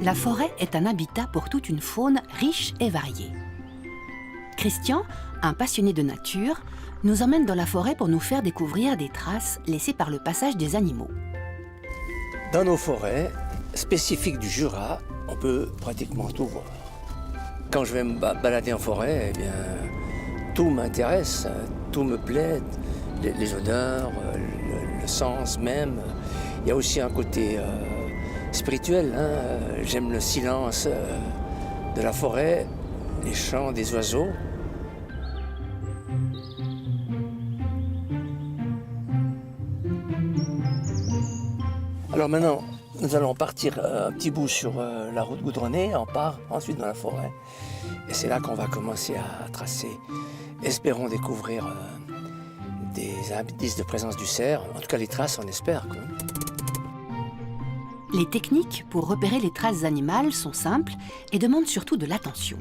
La forêt est un habitat pour toute une faune riche et variée. Christian, un passionné de nature, nous emmène dans la forêt pour nous faire découvrir des traces laissées par le passage des animaux. Dans nos forêts spécifiques du Jura, on peut pratiquement tout voir. Quand je vais me balader en forêt, eh bien, tout m'intéresse, tout me plaît, les odeurs, le sens même. Il y a aussi un côté spirituel, hein. J'aime le silence de la forêt, les chants des oiseaux. Alors maintenant, nous allons partir un petit bout sur la route goudronnée, on part ensuite dans la forêt. Et c'est là qu'on va commencer à tracer. Espérons découvrir des indices de présence du cerf. En tout cas, les traces, on espère, quoi. Les techniques pour repérer les traces animales sont simples et demandent surtout de l'attention.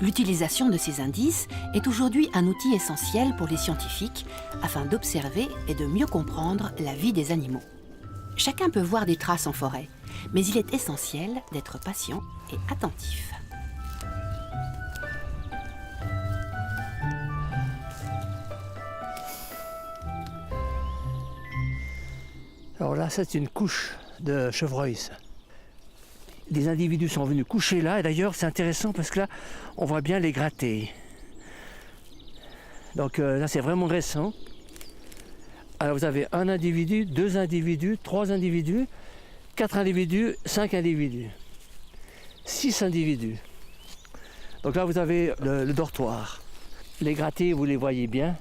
L'utilisation de ces indices est aujourd'hui un outil essentiel pour les scientifiques afin d'observer et de mieux comprendre la vie des animaux. Chacun peut voir des traces en forêt, mais il est essentiel d'être patient et attentif. Alors là, c'est une couche de chevreuil, ça. Des individus sont venus coucher là, et d'ailleurs c'est intéressant parce que là, on voit bien les gratter. Donc là, c'est vraiment récent. Alors vous avez un individu, 2 individus, 3 individus, 4 individus, 5 individus, 6 individus. Donc là, vous avez le dortoir. Les grattés, vous les voyez bien.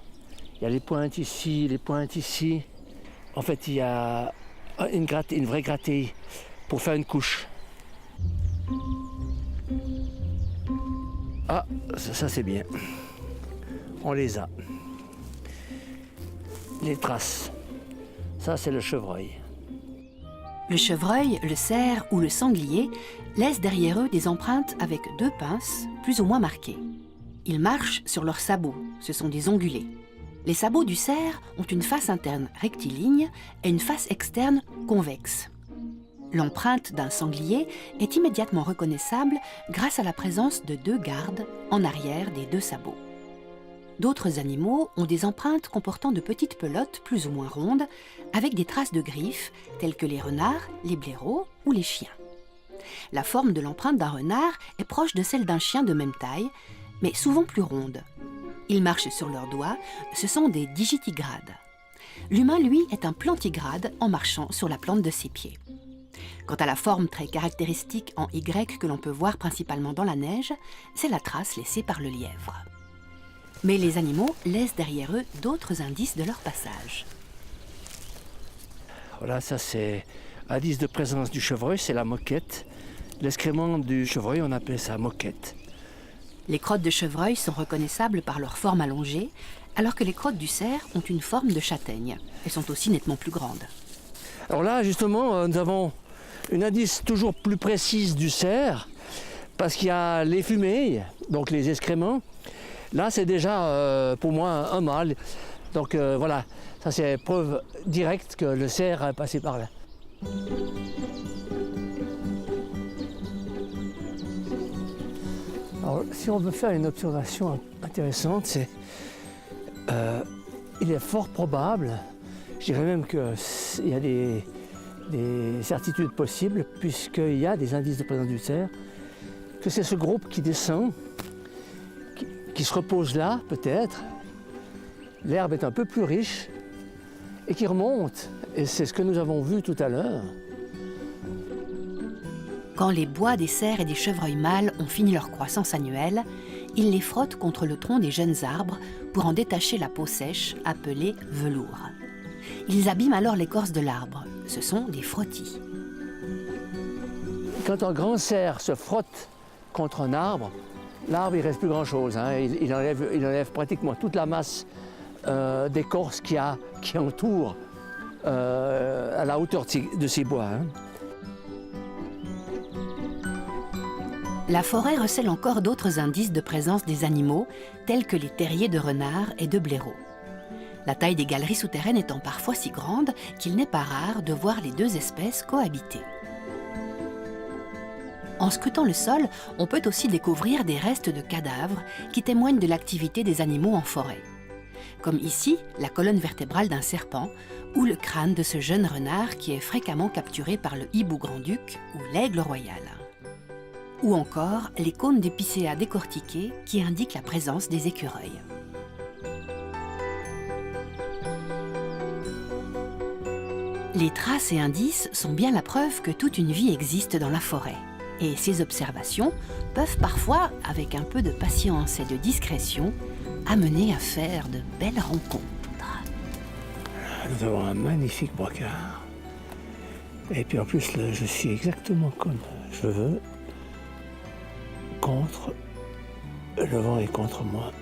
Il y a les pointes ici, les pointes ici. En fait, il y a une vraie grattée pour faire une couche. Ah, ça c'est bien. On les a. Les traces. Ça, c'est le chevreuil. Le chevreuil, le cerf ou le sanglier laissent derrière eux des empreintes avec 2 pinces, plus ou moins marquées. Ils marchent sur leurs sabots, ce sont des ongulés. Les sabots du cerf ont une face interne rectiligne et une face externe convexe. L'empreinte d'un sanglier est immédiatement reconnaissable grâce à la présence de 2 gardes en arrière des 2 sabots. D'autres animaux ont des empreintes comportant de petites pelotes plus ou moins rondes avec des traces de griffes telles que les renards, les blaireaux ou les chiens. La forme de l'empreinte d'un renard est proche de celle d'un chien de même taille, mais souvent plus ronde. Ils marchent sur leurs doigts, ce sont des digitigrades. L'humain, lui, est un plantigrade en marchant sur la plante de ses pieds. Quant à la forme très caractéristique en Y que l'on peut voir principalement dans la neige, c'est la trace laissée par le lièvre. Mais les animaux laissent derrière eux d'autres indices de leur passage. Voilà, ça c'est indice de présence du chevreuil, c'est la moquette. L'excrément du chevreuil, on appelle ça moquette. Les crottes de chevreuil sont reconnaissables par leur forme allongée, alors que les crottes du cerf ont une forme de châtaigne. Elles sont aussi nettement plus grandes. Alors là, justement, nous avons une indice toujours plus précise du cerf, parce qu'il y a les fumées, donc les excréments. Là, c'est déjà pour moi un mâle. Donc voilà, ça c'est preuve directe que le cerf est passé par là. Alors, si on veut faire une observation intéressante, c'est il est fort probable, je dirais même qu'il y a des certitudes possibles, puisqu'il y a des indices de présence du cerf, que c'est ce groupe qui descend, qui se repose là, peut-être. L'herbe est un peu plus riche et qui remonte. Et c'est ce que nous avons vu tout à l'heure. Quand les bois des cerfs et des chevreuils mâles ont fini leur croissance annuelle, ils les frottent contre le tronc des jeunes arbres pour en détacher la peau sèche, appelée velours. Ils abîment alors l'écorce de l'arbre. Ce sont des frottis. Quand un grand cerf se frotte contre un arbre, l'arbre, il ne reste plus grand-chose. Hein. Il enlève pratiquement toute la masse d'écorce qui entoure à la hauteur de ces bois. Hein. La forêt recèle encore d'autres indices de présence des animaux, tels que les terriers de renards et de blaireaux. La taille des galeries souterraines étant parfois si grande qu'il n'est pas rare de voir les 2 espèces cohabiter. En scrutant le sol, on peut aussi découvrir des restes de cadavres qui témoignent de l'activité des animaux en forêt. Comme ici, la colonne vertébrale d'un serpent ou le crâne de ce jeune renard qui est fréquemment capturé par le hibou grand-duc ou l'aigle royal. Ou encore les cônes d'épicéa décortiqués qui indiquent la présence des écureuils. Les traces et indices sont bien la preuve que toute une vie existe dans la forêt. Et ces observations peuvent parfois, avec un peu de patience et de discrétion, amener à faire de belles rencontres. Nous avons un magnifique brocard. Et puis en plus, là, je suis exactement comme je veux. Le vent est contre moi.